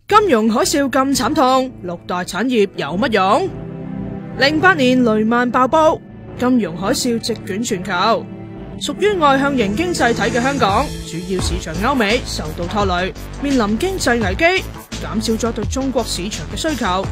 金融海嘯咁慘痛，六大產業有乜用？08年雷曼爆煲，金融海嘯席捲全球。屬於外向型經濟體嘅香港，主要市場歐美受到拖累，面臨經濟危機，減少咗對中國市場嘅需求。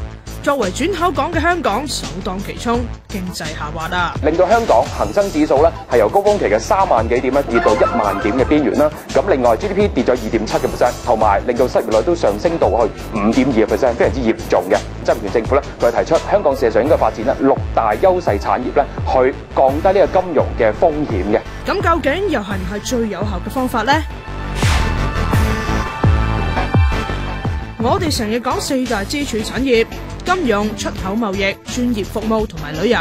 作為轉口港嘅香港首當其衝，經濟下滑啦，令到香港恒生指數咧係由高峰期嘅3萬幾點咧跌到1萬點嘅邊緣啦。咁另外 GDP 跌咗2.7%，同埋令到失業率都上升到去5.2%，非常之嚴重嘅。曾蔭權政府咧佢提出香港事實上應該發展咧6大優勢產業咧，去降低呢個金融嘅風險嘅。咁究竟又係唔係最有效嘅方法呢？我哋成日講4大支柱產業。金融、出口貿易、專業服務同埋旅遊，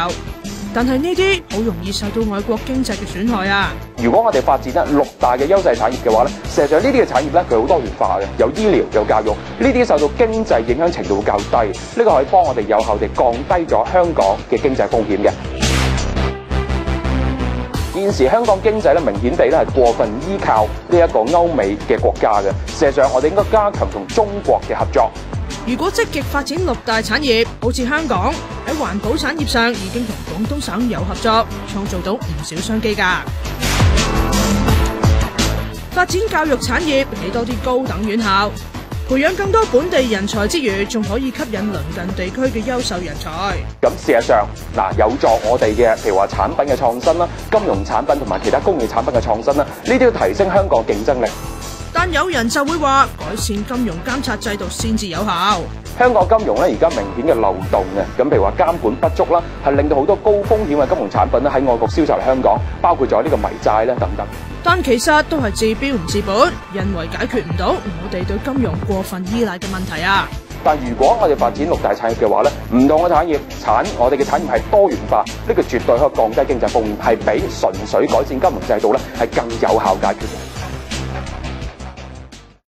但係呢啲好容易受到外國經濟嘅損害啊！如果我哋發展6大嘅優勢產業嘅話咧，事實上呢啲嘅產業咧佢好多元化嘅，有醫療、有教育，呢啲受到經濟影響程度會較低，呢個可以幫我哋有效地降低咗香港嘅經濟風險嘅。現時香港經濟咧明顯地咧係過分依靠呢一個歐美嘅國家嘅，事實上我哋應該加強同中國嘅合作。如果積極發展6大產業，好似香港喺環保產業上已經同廣東省有合作，創造到唔少商機㗎。發展教育產業，起多啲高等院校，培養更多本地人才之餘，仲可以吸引鄰近地區嘅優秀人才。咁事實上，有助我哋嘅，譬如話產品嘅創新啦、金融產品同埋其他工業產品嘅創新啦，呢啲要提升香港競爭力。但有人就會話，改善金融監察制度先至有效。香港金融咧而家明顯嘅漏洞嘅，咁譬如話監管不足啦，係令到好多高風險嘅金融產品咧喺外國銷售嚟香港，包括咗呢個迷債咧等等。但其實都係治標唔治本，因為解決唔到我哋對金融過分依賴嘅問題啊。但如果我哋發展6大產業嘅話咧，唔同嘅產業我哋嘅產業係多元化，呢個絕對可以降低經濟風險，係比純粹改善金融制度咧係更有效解決嘅。